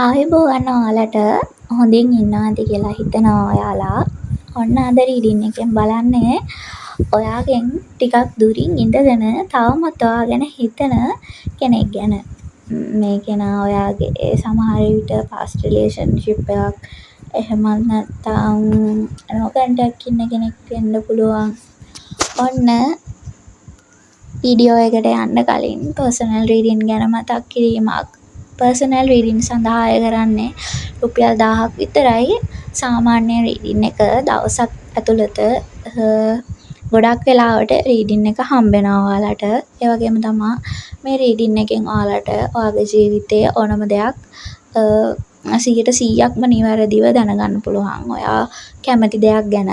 ආයුබෝවන් ඔයාලට හොඳින් ඉන්නවාද කියලා හිතනවා ඔයාලා. ඔන්න අද රීඩින් එකෙන් බලන්නේ ඔයාගෙන් ටිකක් දුරින් ඉඳගෙන තවමත් ඔයා ගැන හිතන කෙනෙක් ගැන. මේ කෙනා ඔයාගේ සමහර විට past relationship එකක් එහෙමත් නැත්නම් no contact ඉන්න කෙනෙක් වෙන්න පුළුවන්. ඔන්න වීඩියෝ එකට යන්න කලින් personal reading ගැන මතක් කිරීමක්. පර්සනල් රීඩින් සඳහා අය කරන්නේ රුපියල් 1000ක් විතරයි. සාමාන්‍ය රීඩින් එක දවසක් ඇතුළත ගොඩක් වෙලාවට රීඩින් එක හම්බ වෙනවා ඔයාලට. ඒ වගේම තමයි මේ රීඩින් එකෙන් ඔයාලට ඔයාගේ ජීවිතයේ ඕනම දෙයක් 100%ක්ම නිවැරදිව දැනගන්න පුළුවන්. ඔයා කැමති දෙයක් ගැන.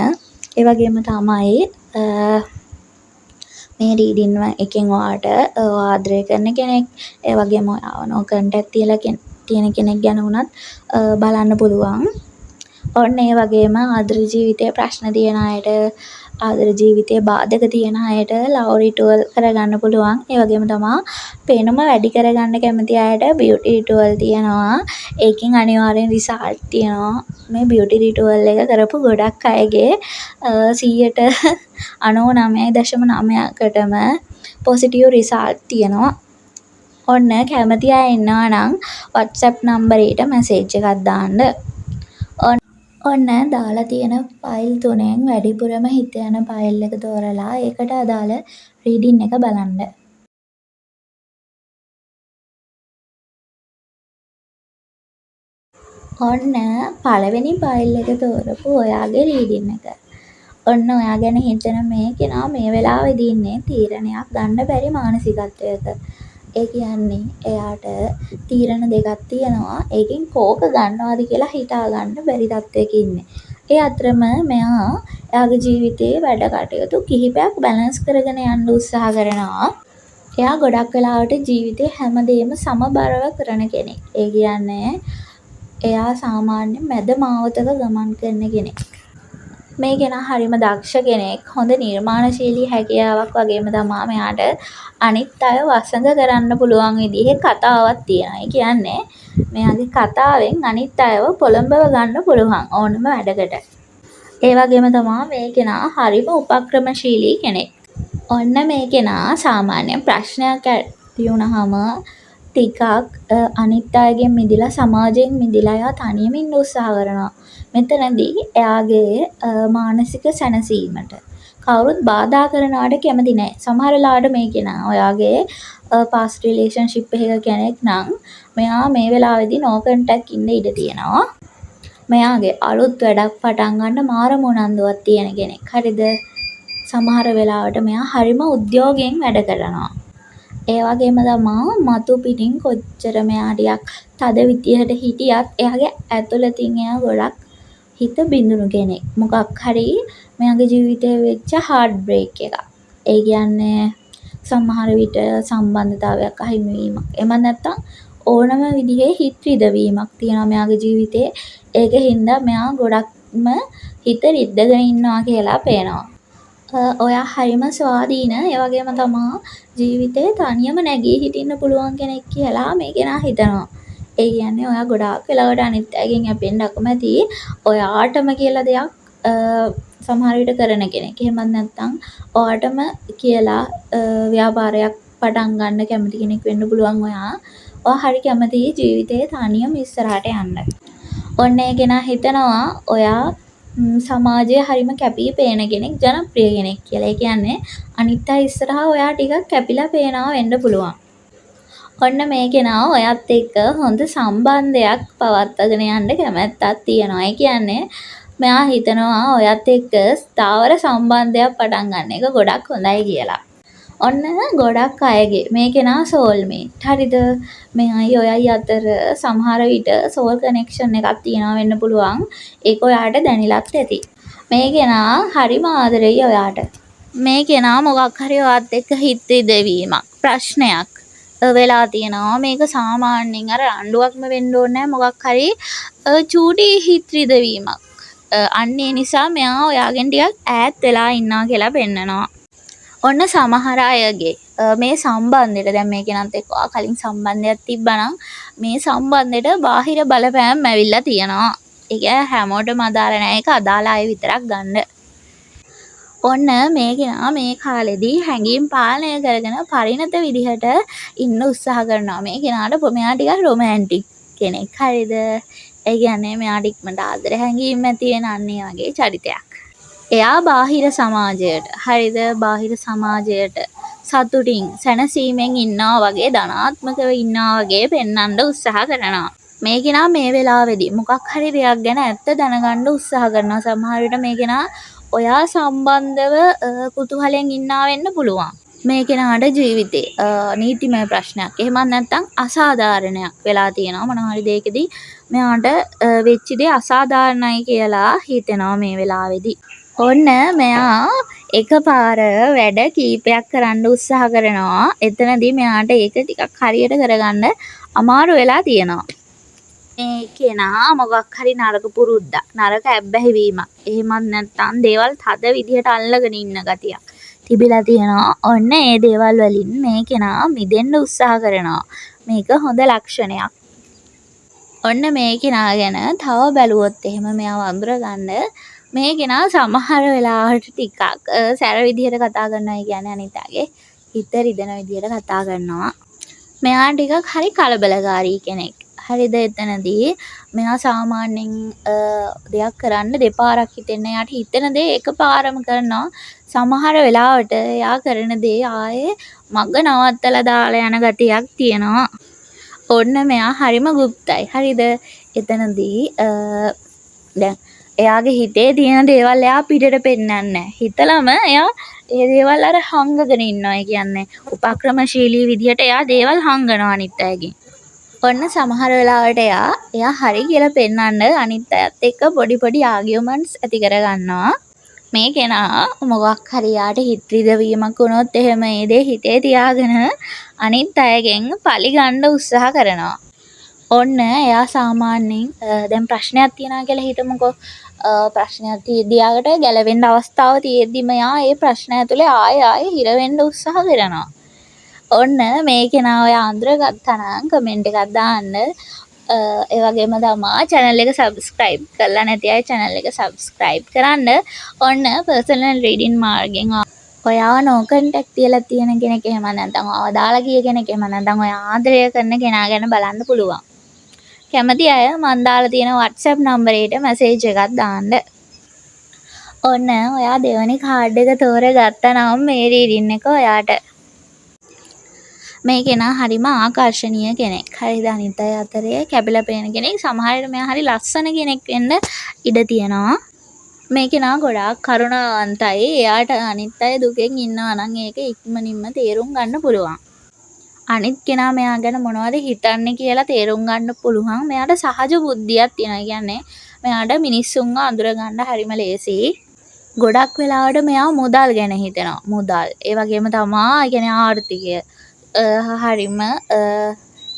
ඒ වගේම තමයි මේ රීඩින් එකෙන් ඔයාට ආදරය කරන කෙනෙක්, ඒ වගේම ඔයාව no contact තියෙන කෙනෙක් ගැන උනත් බලන්න පුළුවන්. ඔන්න ඒ වගේම ආදර ජීවිතයේ ප්‍රශ්න තියෙන අයට, ආදර ජීවිතයේ බාධක තියෙන අයට ලව් රිටුවල් කරගන්න පුළුවන්. ඒ වගේම තමයි පේනම වැඩි කරගන්න කැමති අයට බියුටි රිටුවල් තියෙනවා. ඒකෙන් අනිවාර්යෙන් රිසල්ට් තියෙනවා. මේ බියුටි රිටුවල් එක කරපු ගොඩක් අයගේ 99.9%කටම පොසිටිව් රිසල්ට් තියෙනවා. ඔන්න කැමති අය ඉන්නවා නම් WhatsApp නම්බරයට මැසේජ් එකක් දාන්න. ඔන්න දාලා තියෙන ෆයිල් තුනෙන් වැඩිපුරම හිත යන ෆයිල් එක තෝරලා ඒකට අදාළ රීඩින් එක බලන්න. ඔන්න පළවෙනි ෆයිල් එක තෝරපු ඔයාගේ රීඩින් එක. ඔන්න ඔයා ගැන හිතන මේ කෙනා මේ වෙලාවේදී ඉන්නේ තීරණයක් ගන්න බැරි මානසිකත්වයක. ඒ කියන්නේ එයාට තීරණ දෙකක් තියෙනවා. ඒකෙන් කෝක ගන්නවාද කියලා හිතා ගන්න බැරි තත්වයක ඉන්නේ. ඒ අතරම මෙයා එයාගේ ජීවිතයේ වැඩ කටයුතු කිහිපයක් බැලන්ස් කරගෙන යන්න උත්සාහ කරනවා. එයා ගොඩක් වෙලාවට ජීවිතේ හැමදේම සමබරව කරන කෙනෙක්. ඒ කියන්නේ එයා සාමාන්‍ය මැද මාවතක ගමන් කරන කෙනෙක්. මේ කෙනා හරිම දක්ෂ කෙනෙක්. හොඳ නිර්මාණශීලී හැකියාවක් වගේම තමයි මෙයාට අනිත් අය වසඟ කරන්න පුළුවන් විදිහේ කතාවක් තියෙනවා. ඒ කියන්නේ මෙයාගේ කතාවෙන් අනිත් අයව පොළඹව ගන්න පුළුවන් ඕනම වැඩකට. ඒ වගේම තමයි මේ කෙනා හරිම උපක්‍රමශීලී කෙනෙක්. ඔන්න මේ කෙනා සාමාන්‍ය ප්‍රශ්නයක් ඇති වුණාම ටිකක් අනිත් අයගෙන් මිදිලා සමාජයෙන් මිදිලා එයා තනියම ඉන්න උත්සාහ කරනවා. මෙතනදී එයාගේ මානසික සැනසීමට කවුරුත් බාධා කරනවට කැමති නැහැ. සමහර වෙලාවට මේ කෙනා ඔයාගේ past relationship එකක කෙනෙක් නම් මෙයා මේ වෙලාවේදී no contact ඉන්න ඉඩ තියෙනවා. මෙයාගේ අලුත් වැඩක් පටන් ගන්න මාර මොනන්දුවක් තියෙන කෙනෙක්. හරිද? සමහර වෙලාවට මෙයා හරිම උද්‍යෝගයෙන් වැඩ කරනවා. ඒ වගේම තමයි මතු පිටින් කොච්චර මෙයා ටිකක් තද විදියට හිටියත් එයාගේ ඇතුළතින් එයා ගොඩක් හිත බිඳුණු කෙනෙක්. මොකක් හරි මෙයාගේ ජීවිතේ වෙච්ච හાર્ට් බ්‍රේක් එකක්. ඒ කියන්නේ සමහර විට සම්බන්ධතාවයක් අහිමි වීමක්. එමන් නැත්තම් ඕනම විදිහේ හිත රිදවීමක් තියෙනවා මෙයාගේ ජීවිතේ. ඒකින්ද මෙයා ගොඩක්ම හිත රිද්දගෙන ඉන්නවා කියලා පේනවා. ඔයා හරිම ස්වාධීන. ඒ වගේම තමයි ජීවිතේ තනියම නැගී හිටින්න පුළුවන් කෙනෙක් කියලා මේ කෙනා හිතනවා. ඒ කියන්නේ ඔයා ගොඩාක් වෙලාවට අනිත් අයගෙන් යැපෙන්න අකමැති. ඔයාටම කියලා දෙයක් සමහර විට කරන කෙනෙක්. එහෙමත් නැත්නම් ඔයාටම කියලා ව්‍යාපාරයක් පටන් ගන්න කැමති කෙනෙක් වෙන්න පුළුවන් ඔයා. ඔයා හරි කැමති ජීවිතේ තනියම ඉස්සරහට යන්න. ඔන්න ඒ කෙනා හිතනවා ඔයා සමාජයේ හරිම කැපී පේන කෙනෙක්, ජනප්‍රිය කෙනෙක් කියලා. ඒ කියන්නේ අනිත් අය ඉස්සරහා ඔයා ටිකක් කැපිලා පේනවා වෙන්න පුළුවන්. ඔන්න මේ කෙනා ඔයත් එක්ක හොඳ සම්බන්ධයක් පවත්වාගෙන යන්න කැමැත්තක් තියෙනවා. ඒ කියන්නේ මෙයා හිතනවා ඔයත් එක්ක ස්ථාවර සම්බන්ධයක් පටන් ගන්න එක ගොඩක් හොඳයි කියලා. ඔන්න ගොඩක් අයගේ මේ කෙනා soulmate. හරිද? මෙයයි ඔයයි අතර සමහර විට soul connection එකක් තියෙනවා වෙන්න පුළුවන්. ඒක ඔයාට දැනිලත් ඇති. මේ කෙනා හරිම ආදරෙයි ඔයාට. මේ කෙනා මොකක් හරි ඔයත් එක්ක හිත දෙවීමක්, ප්‍රශ්නයක් වෙලා තියෙනවා. මේක සාමාන්‍යයෙන් අර රණ්ඩුවක්ම වෙන්න ඕනේ නැහැ. මොකක් හරි චූටි හිත රිදවීමක්. අන්න ඒ නිසා මෙයා ඔයාගෙන් ටිකක් ඈත් වෙලා ඉන්නවා කියලා පෙන්නනවා. ඔන්න සමහර අයගේ මේ සම්බන්ධෙට දැන් මේ කෙනත් එක්ක කලින් සම්බන්ධයක් තිබ්බනම් මේ සම්බන්ධෙට බාහිර බලපෑම් ඇවිල්ලා තියෙනවා. ඒක හැමෝටම අදාළ නැහැ. ඒක අදාළ අය විතරක් ගන්න. ඔන්න මේ කෙනා මේ කාලෙදී හැඟීම් පාලනය කරගෙන පරිණත විදිහට ඉන්න උත්සාහ කරනවා. මේ කෙනාට මෙයා ටිකක් රොමැන්ටික් කෙනෙක්. හරිද? ඒ කියන්නේ මෙයාට ඉක්මනට ආදර හැඟීම් ඇති වෙන අන්න ඒ වගේ චරිතයක්. එයා බාහිර සමාජයට හරිද බාහිර සමාජයට සතුටින් සැනසීමෙන් ඉන්නවා වගේ ධනාත්මකව ඉන්නවා වගේ පෙන්වන්න උත්සාහ කරනවා. මේ කෙනා මේ වෙලාවේදී මොකක් හරි දෙයක් ගැන ඇත්ත දැනගන්න උත්සාහ කරනවා. සමහර විට මේ කෙනා ඔයා සම්බන්ධව කුතුහලයෙන් ඉන්නා වෙන්න පුළුවන්. මේ කෙනාට ජීවිතේ නීතිමය ප්‍රශ්නයක් එහෙමත් නැත්නම් අසාධාරණයක් වෙලා තියෙනවා. මොනවා හරි දෙයකදී මෙයාට වෙච්ච දේ අසාධාරණයි කියලා හිතෙනවා මේ වෙලාවේදී. ඔන්න මෙයා එකපාර වැඩ කීපයක් කරන්න උත්සාහ කරනවා. එතනදී මෙයාට ඒක ටිකක් හරියට කරගන්න අමාරු වෙලා තියෙනවා. මේ කෙනා මොකක් හරි නරක පුරුද්දක්, නරක ඇබ්බැහිවීමක්, එහෙමත් නැත්නම් දේවල් තද විදිහට අල්ලගෙන ඉන්න ගතියක් තිබිලා තියෙනවා. ඔන්න ඒ දේවල් වලින් මේ කෙනා මිදෙන්න උත්සාහ කරනවා. මේක හොඳ ලක්ෂණයක්. ඔන්න මේ කෙනා ගැන තව බැලුවොත් එහෙම මෙයාව අඳුරගන්න මේ කෙනා සමහර වෙලාවට ටිකක් සැර විදිහට කතා කරනවා. කියන්නේ අනිතාගේ හිත රිදෙන විදිහට කතා කරනවා. මෙයා ටිකක් හරි කලබලකාරී කෙනෙක්. හරිද? එතනදී මෙයා සාමාන්‍යයෙන් දෙයක් කරන්න දෙපාරක් හිතෙන්න. එයාට හිතෙන දේ එකපාරම කරනවා. සමහර වෙලාවට එයා කරන දේ ආයේ මග නවත්තලා දාලා යන ගතියක් තියෙනවා. ඔන්න මෙයා හරිම গুপ্তයි. හරිද? එතනදී දැන් එයාගේ හිතේ තියෙන දේවල් එයා පිටට පෙන්නන්නේ නැහැ. හිතලම එයා ඒ දේවල් අර හංගගෙන ඉන්නවා. ඒ කියන්නේ උපක්‍රමශීලී විදිහට එයා දේවල් හංගනවා අනිත් අයගෙන්. ඔන්න සමහර වෙලාවට එයා හරි කියලා පෙන්වන්න අනිත් අයත් එක්ක පොඩි ආගියුමන්ට්ස් ඇති කරගන්නවා. මේ කෙනා මොකක් හරි යාට හිත රිදවීමක් වුණොත් එහෙම ඒ දේ හිතේ තියාගෙන අනිත් අයගෙන් පලි ගන්න උත්සාහ කරනවා. ඔන්න එයා සාමාන්‍යයෙන් දැන් ප්‍රශ්නයක් තියනවා කියලා හිතමුකෝ. ප්‍රශ්නයක් තියද්දියාකට ගැලවෙන්න අවස්ථාව තියෙද්දි මෙයා ඒ ප්‍රශ්නය ඇතුලේ ආයෙ හිර වෙන්න උත්සාහ කරනවා. ඔන්න මේ කෙනා ඔය අඳුරගත්තා නම් කමෙන්ට් එකක් දාන්න. ඒ වගේම තමා channel එක subscribe කරලා නැති අය channel එක subscribe කරන්න. ඔන්න personal reading මාර්ගෙන් ඔයාව no contact තියලා තියෙන කෙනෙක් එහෙම නැත්නම් ඔයාව දාලා ගිය කෙනෙක් එහෙම නැත්නම් ඔයා ආදරය කරන කෙනා ගැන බලන්න පුළුවන්. කැමති අය මන් දාලා තියෙන WhatsApp නම්බරයට message එකක් දාන්න. ඔන්න ඔයා දෙවෙනි කාඩ් එක තෝරගත්තා නම් මේ reading එක ඔයාට. මේ කෙනා හරිම ආකර්ශනීය කෙනෙක්. හරිද? අනිත් අය අතරේ කැපිලා පේන කෙනෙක්. සමහර විට මෙයා හරි ලස්සන කෙනෙක් වෙන්න ඉඩ තියෙනවා. මේ කෙනා ගොඩාක් කරුණාවන්තයි. එයාට අනිත් අය දුකෙන් ඉන්නවා නම් ඒක ඉක්මනින්ම තේරුම් ගන්න පුළුවන්. අනිත් කෙනා මෙයා ගැන මොනවද හිතන්නේ කියලා තේරුම් ගන්න පුළුවන්. මෙයාට සහජ බුද්ධියක් තියෙනවා. කියන්නේ මෙයාට මිනිස්සුන්ව අඳුර ගන්න හරිම ලේසි. ගොඩක් වෙලාවට මෙයා මුදල් ගැන හිතනවා. මුදල්. ඒ වගේම තමයි කියන්නේ ආර්ථිකය. හරිම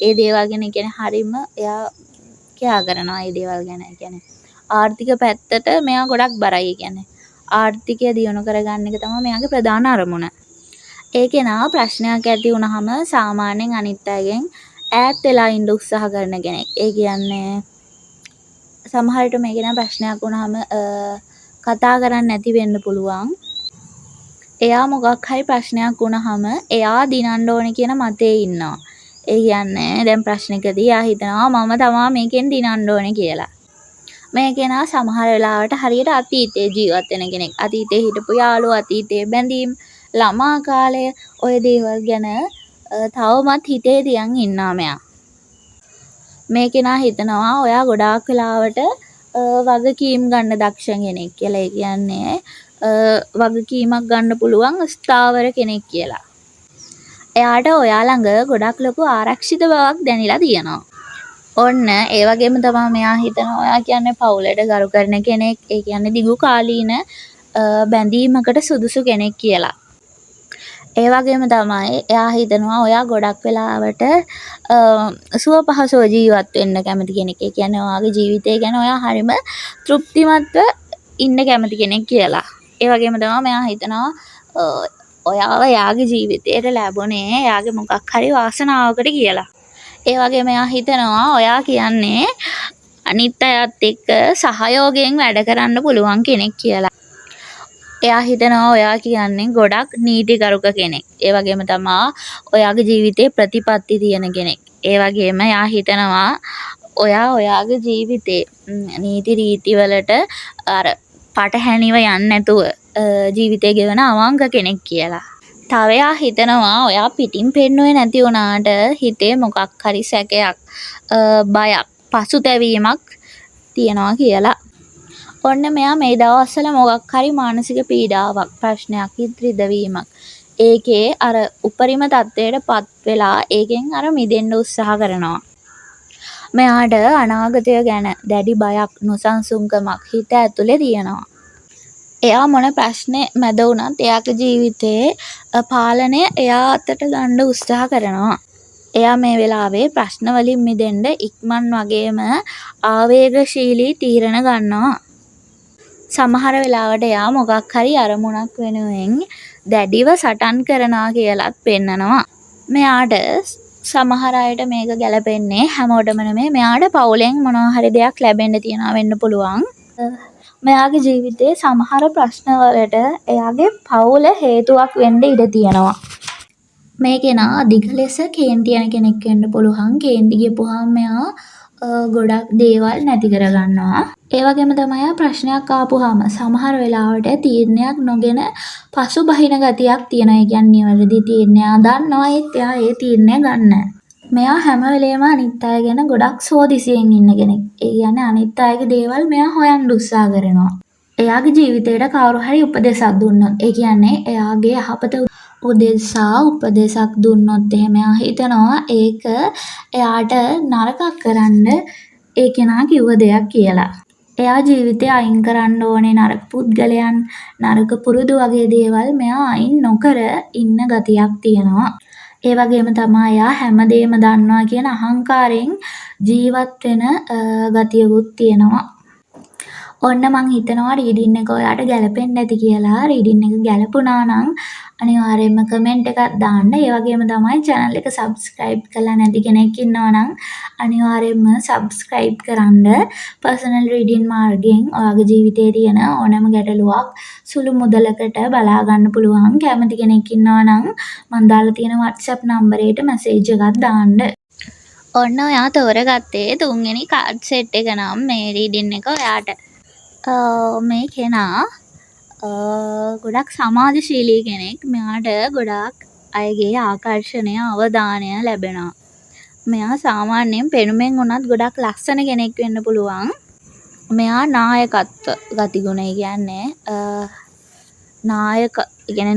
ඒ දේවල් ගැන කියන්නේ හරිම එයා කියා කරනවා. ඒ දේවල් ගැන කියන්නේ ආර්ථික පැත්තට මෙයා ගොඩක් බරයි. කියන්නේ ආර්ථිකය දියුණු කරගන්න එක තමයි මෙයාගේ ප්‍රධාන අරමුණ. ඒ කෙනා ප්‍රශ්නයක් ඇති වුනහම සාමාන්‍යයෙන් අනිත් අයගෙන් ඈත් වෙලා ඉන්න උත්සාහ කරන කෙනෙක්. ඒ කියන්නේ සමහර විට මේ කෙනා ප්‍රශ්නයක් වුනහම කතා කරන්න නැති වෙන්න පුළුවන්. එයා මොකක් හරි ප්‍රශ්නයක් වුණාම එයා දිනන්න ඕනේ කියන මතේ ඉන්නවා. ඒ කියන්නේ දැන් ප්‍රශ්නකදී එයා හිතනවා මම තමා මේකෙන් දිනන්න ඕනේ කියලා. මේ කෙනා සමහර වෙලාවට හරියට අතීතයේ ජීවත් වෙන කෙනෙක්. අතීතයේ හිටපු යාළුවෝ, අතීතයේ බැඳීම්, ළමා කාලය ඔය දේවල් ගැන තවමත් හිතේ තියන් ඉන්නවා මෙයා. මේ කෙනා හිතනවා ඔයා ගොඩාක් වෙලාවට වගකීම් ගන්න දක්ෂ කෙනෙක් කියලා. ඒ කියන්නේ වගකීමක් ගන්න පුළුවන් ස්ථාවර කෙනෙක් කියලා. එයාට ඔයා ළඟ ගොඩක් ලොකු ආරක්ෂිත බවක් දැනෙලා තියෙනවා. ඔන්න ඒ වගේම තමයි මෙයා හිතනවා ඔයා කියන්නේ පවුලට ගරු කරන කෙනෙක්. ඒ කියන්නේ දිගු කාලීන බැඳීමකට සුදුසු කෙනෙක් කියලා. ඒ වගේම තමයි එයා හිතනවා ඔයා ගොඩක් වෙලාවට සුව පහසුව ජීවත් වෙන්න කැමති කෙනෙක්. ඒ කියන්නේ ඔයාගේ ජීවිතය ගැන ඔයා හරිම තෘප්තිමත්ව ඉන්න කැමති කෙනෙක් කියලා. ඒ වගේම තමයි මෙයා හිතනවා ඔයාව එයාගේ ජීවිතයට ලැබුණේ එයාගේ මොකක් හරි වාසනාවකට කියලා. ඒ වගේම එයා හිතනවා ඔයා කියන්නේ අනිත් අයත් එක්ක සහයෝගයෙන් වැඩ කරන්න පුළුවන් කෙනෙක් කියලා. එයා හිතනවා ඔයා කියන්නේ ගොඩක් නීතිගරුක කෙනෙක්. ඒ වගේම තමා ඔයාගේ ජීවිතේ ප්‍රතිපත්ති තියෙන කෙනෙක්. ඒ වගේම එයා හිතනවා ඔයාගේ ජීවිතේ නීති රීති වලට අර පටහැනිව යන්නේ නැතුව ජීවිතේ ගෙවන අවංක කෙනෙක් කියලා. තව එයා හිතනවා ඔයා පිටින් පෙන්නුවේ නැති වුණාට හිතේ මොකක් හරි සැකයක් බයක් පසුතැවීමක් තියනවා කියලා. ඔන්න මෙයා මේ දවස්වල මොකක් හරි මානසික පීඩාවක් ප්‍රශ්නයක් හිතරිදවීමක් ඒකේ අර උපරිම තත්ත්වයට පත් වෙලා ඒකෙන් අර මිදෙන්න උත්සාහ කරනවා. මෙයාට අනාගතය ගැන දැඩි බයක් නොසන්සුන්කමක් හිත ඇතුලේ තියෙනවා. එයා මොන ප්‍රශ්නේ මැද වුණත් එයාගේ ජීවිතේ පාලනය එයා අතට ගන්න උත්සාහ කරනවා. එයා මේ වෙලාවේ ප්‍රශ්න වලින් මිදෙන්න ඉක්මන් වගේම ආවේගශීලී තීරණ ගන්නවා. සමහර වෙලාවට එයා මොකක් හරි අරමුණක් වෙනුවෙන් දැඩිව සටන් කරනවා කියලත් පෙන්නනවා. මෙයාට සමහර අයට මේක ගැලපෙන්නේ හැමෝටම නෙමෙයි. මෙයාට පවුලෙන් මොනවා හරි දෙයක් ලැබෙන්න තියනවා වෙන්න පුළුවන්. මෙයාගේ ජීවිතේ සමහර ප්‍රශ්න වලට එයාගේ පවුල හේතුවක් වෙන්න ඉඩ තියෙනවා. මේ කෙනා අධික ලෙස කේන්ති යන කෙනෙක් වෙන්න පුළුවන්. කේන්ති ගියපුවාම මෙයා ගොඩක් දේවල් නැති කරගන්නවා. ඒ වගේම තමයි ප්‍රශ්නයක් ආපුවාම සමහර වෙලාවට තීරණයක් නොගෙන පසුබහින ගතියක් තියෙනවා. ඒ කියන්නේ නිවැරදි තීරණයක් දන්නවා ඒත් එයා ඒ තීරණය ගන්න. මෙයා හැම වෙලේම අනිත් අය ගැන ගොඩක් සෝදිසියෙන් ඉන්න කෙනෙක්. ඒ කියන්නේ අනිත් අයගේ දේවල් මෙයා හොයන්න උත්සාහ කරනවා. එයාගේ ජීවිතේට කවුරු හරි උපදෙසක් දුන්නොත්, ඒ කියන්නේ එයාගේ යහපත උපදෙසක් දුන්නොත් එහෙම එයා හිතනවා ඒක එයාට නරකක් කරන්න ඒ කෙනා කිව්ව දෙයක් කියලා. එයා ජීවිතේ අයින් කරන්න ඕනේ නරක පුද්ගලයන්, නරක පුරුදු වගේ දේවල් මෙයා අයින් නොකර ඉන්න ගතියක් තියෙනවා. ඒ වගේම තමයි එයා හැමදේම දන්නවා කියන අහංකාරයෙන් ජීවත් වෙන ගතියකුත් තියෙනවා. ඔන්න මං හිතනවා රීඩින් එක ඔයාට ගැලපෙන්නේ නැති කියලා. රීඩින් එක ගැලපුණා නම් අනිවාර්යයෙන්ම කමෙන්ට් එකක් දාන්න. ඒ වගේම තමයි channel එක subscribe කරලා නැති කෙනෙක් ඉන්නවා නම් අනිවාර්යයෙන්ම subscribe කරන්න. personal reading මාර්ගයෙන් ඔයාගේ ජීවිතේ තියෙන ඕනෑම ගැටලුවක් සුළු මුදලකට බලා ගන්න පුළුවන්. කැමති කෙනෙක් ඉන්නවා නම් මං දාලා තියෙන WhatsApp නම්බරයට message එකක් දාන්න. ඔන්න ඔයා තෝරගත්තේ තුන්වෙනි කාඩ් සෙට් එක නම් මේ රීඩින් එක ඔයාට. මේ කෙනා ගොඩක් සමාජශීලී කෙනෙක්. මෙයාට ගොඩාක් අයගේ ආකර්ෂණය අවධානය ලැබෙනවා. මෙයා සාමාන්‍යයෙන් පෙනුමෙන් වුණත් ගොඩක් ලස්සන කෙනෙක් වෙන්න පුළුවන්. මෙයා නායකත්ව ගතිගුණ කියන්නේ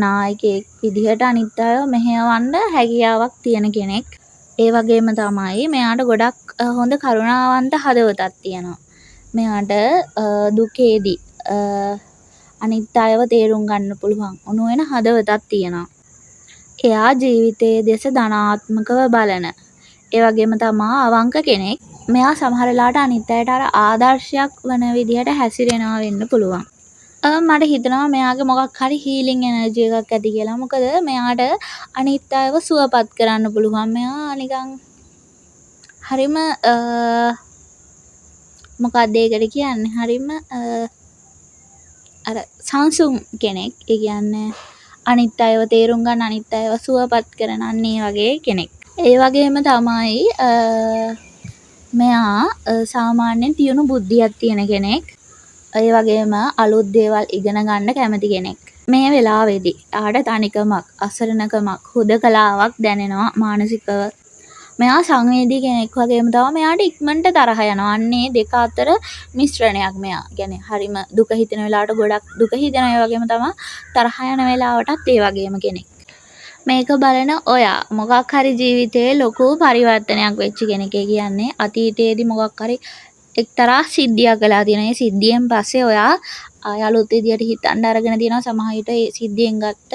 නායකයෙක් විදිහට අනිත් අයව මෙහෙයවන්න හැකියාවක් තියෙන කෙනෙක්. ඒ වගේම තමයි මෙයාට ගොඩක් හොඳ කරුණාවන්ත හදවතක් තියෙනවා. මෙයාට දුකේදී අනිත් අයව තේරුම් ගන්න පුළුවන් උණු වෙන හදවතක් තියෙනවා. එයා ජීවිතයේ දෙස ධනාත්මකව බලන. ඒ වගේම තමා අවංක කෙනෙක්. මෙයා සමහර වෙලාවට අනිත් අයට අර ආදර්ශයක් වන විදිහට හැසිරෙනවා වෙන්න පුළුවන්. මට හිතෙනවා මෙයාගේ මොකක් හරි හීලින් එනර්ජි එකක් ඇති කියලා. මොකද මෙයාට අනිත් අයව සුවපත් කරන්න පුළුවන්. මෙයා නිකන් හරිම මොකක්ද ඒකට කියන්නේ හරිම අර සංසුන් කෙනෙක්. ඒ කියන්නේ අනිත් අයව තේරුම් ගන්න, අනිත් අයව සුවපත් කරන අන්නේ වගේ කෙනෙක්. ඒ වගේම තමයි මෙයා සාමාන්‍යයෙන් තියුණු බුද්ධියක් තියෙන කෙනෙක්. ඒ වගේම අලුත් දේවල් ඉගෙන ගන්න කැමති කෙනෙක්. මේ වෙලාවේදී ආට තනිකමක්, අසරණකමක්, හුදකලාවක් දැනෙනවා මානසිකව. මෙයා සංවේදී කෙනෙක් වගේම තමයි මෙයාට ඉක්මනට තරහ යනවා. අන්නේ දෙක අතර මිශ්‍රණයක් මෙයා. කියන්නේ හරිම දුක හිතෙන වෙලාවට ගොඩක් දුක හිතෙනවා. ඒ වගේම තමයි තරහ යන වෙලාවටත් ඒ වගේම කෙනෙක්. මේක බලන ඔයා මොකක් හරි ජීවිතේ ලොකු පරිවර්තනයක් වෙච්ච කෙනෙක්. ඒ කියන්නේ අතීතයේදී මොකක් හරි එක්තරා සිද්ධියක් වෙලා තියෙනවා. ඒ සිද්ධියෙන් පස්සේ ඔයා ආය අලුත් විදියට හිතන්න අරගෙන තියෙනවා. සමහර විට ඒ සිද්ධියෙන් ගත්ත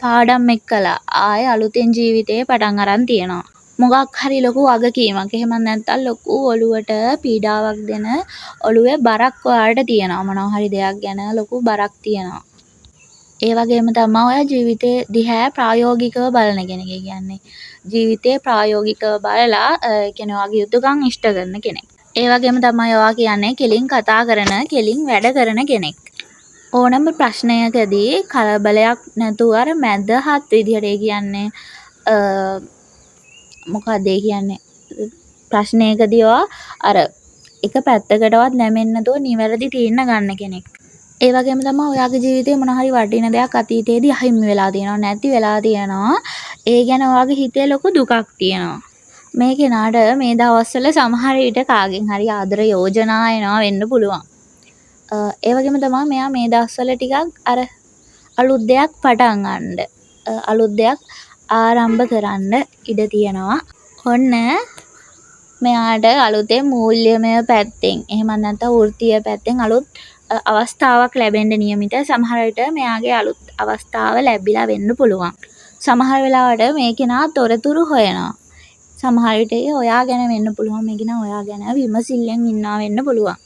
පාඩම් එක්කලා ආය අලුතෙන් ජීවිතේ පටන් අරන් තියෙනවා. මොකක් හරි ලොකු වගකීමක්. එහෙම නැත්නම් ලොකු ඔළුවට පීඩාවක් දෙන ඔළුවේ බරක් ඔයාලට තියෙනවා. මොනවා හරි දෙයක් ගැන ලොකු බරක් තියෙනවා. ඒ වගේම තමයි ඔයා ජීවිතේ දිහා ප්‍රායෝගිකව බලන කෙනෙක්. ඒ කියන්නේ ජීවිතේ ප්‍රායෝගිකව බලලා ඒ කියන්නේ ඔයාගේ යුතුයකම් ඉෂ්ට කරන කෙනෙක්. ඒ වගේම තමයි ඔයා කියන්නේ කෙලින් කතා කරන, කෙලින් වැඩ කරන කෙනෙක්. ඕනම ප්‍රශ්නයකදී කලබලයක් නැතුව අර මැදහත් විදිහට ඒ කියන්නේ මොකක්ද ඒ කියන්නේ ප්‍රශ්නයකදී ඔයා අර එක පැත්තකටවත් නැමෙන්නේ නැතුව නිවැරදි තීරණ ගන්න කෙනෙක්. ඒ වගේම තමයි ඔයාගේ ජීවිතේ මොන හරි වටින දෙයක් අතීතයේදී අහිමි වෙලා තියෙනවා, නැති වෙලා තියෙනවා. ඒ ගැන ඔයාගේ හිතේ ලොකු දුකක් තියෙනවා. මේ කෙනාට මේ දවස්වල සමහර විට කාගෙන් හරි ආදර යෝජනා එනවා වෙන්න පුළුවන්. ඒ වගේම තමයි මෙයා මේ දවස්වල ටිකක් අර අලුත් දෙයක් පටන් ගන්නද අලුත් දෙයක් ආරම්භ කරන්න ඉඩ තියෙනවා. ඔන්න මෙයාට අලුතෙන් මූල්‍යමය පැත්තෙන් එහෙම නැත්නම් වෘත්තීය පැත්තෙන් අලුත් අවස්ථාවක් ලැබෙන්න නියමිත. සමහර විට මෙයාගේ අලුත් අවස්ථාව ලැබිලා වෙන්න පුළුවන්. සමහර වෙලාවට මේ කෙනා තොරතුරු හොයනවා. සමහර විට ඔයා ගැන වෙන්න පුළුවන්. මේ කෙනා ඔයා ගැන විමසිල්ලෙන් ඉන්නවා වෙන්න පුළුවන්.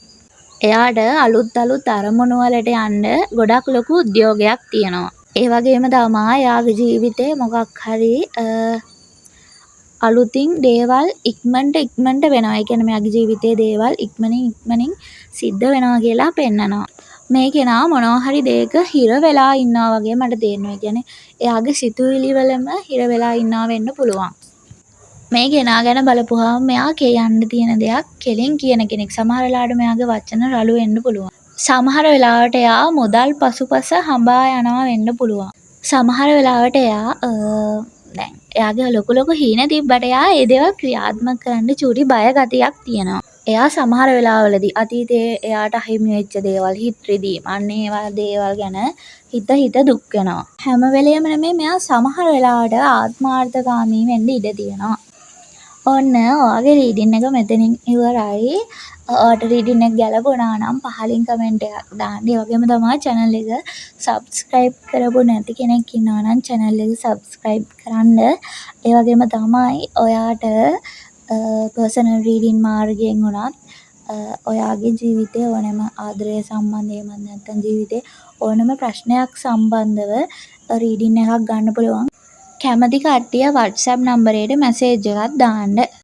එයාට අලුත් අරමුණු වලට යන්න ගොඩක් ලොකු උද්‍යෝගයක් තියෙනවා. ඒ වගේම තමයි එයාගේ ජීවිතේ මොකක් හරි අලුතින් දේවල් ඉක්මනට වෙනවා. ඒ කියන්නේ මෙයාගේ ජීවිතයේ දේවල් ඉක්මනින් සිද්ධ වෙනවා කියලා පෙන්නනවා. මේ කෙනා මොනවා හරි දෙයක හිර වෙලා ඉන්නවා වගේ මට තේරෙනවා. ඒ කියන්නේ එයාගේ සිතුවිලි වලම හිර වෙලා ඉන්නවා වෙන්න පුළුවන්. මේ කෙනා ගැන බලපුවාම මෙයා කියන්න තියෙන දෙයක් කෙලින් කියන කෙනෙක්. සමහර වෙලාවට මෙයාගේ වචන රළු වෙන්න පුළුවන්. සමහර වෙලාවට එයා මුදල් පසුපස හඹා යනවා වෙන්න පුළුවන්. සමහර වෙලාවට එයා දැන් එයාගේ ලොකු හීන තිබ්බට එයා ඒ දේවල් ක්‍රියාත්මක කරන්න චූටි බය ගතියක් තියෙනවා. එයා සමහර වෙලාවලදී අතීතයේ එයාට අහිමි වෙච්ච දේවල්, හිත් රිදීම්, අන්න ඒවා දේවල් ගැන හිත දුක් වෙනවා. හැම වෙලෙම නෙමෙයි මෙයා සමහර වෙලාවට ආත්මාර්ථකාමී වෙන්න ඉඩ තියෙනවා. ඔන්න ඔයාගේ රීඩින් එක මෙතනින් ඉවරයි. ඔයාට රීඩින් එක ගැලපුණා නම් පහලින් කමෙන්ට් එකක් දාන්න. ඒ වගේම තමයි channel එක subscribe කරපු නැති කෙනෙක් ඉන්නවා නම් channel එක subscribe කරන්න. ඒ වගේම තමයි ඔයාට personal reading මාර්ගයෙන් උනත් ඔයාගේ ජීවිතේ ඕනෑම ආදරය සම්බන්ධයෙන් නැත්නම් ජීවිතේ ඕනෑම ප්‍රශ්නයක් සම්බන්ධව රීඩින් එකක් ගන්න පුළුවන්. කැමති කට්ටිය WhatsApp නම්බරයට මැසේජ් එකක් දාන්න.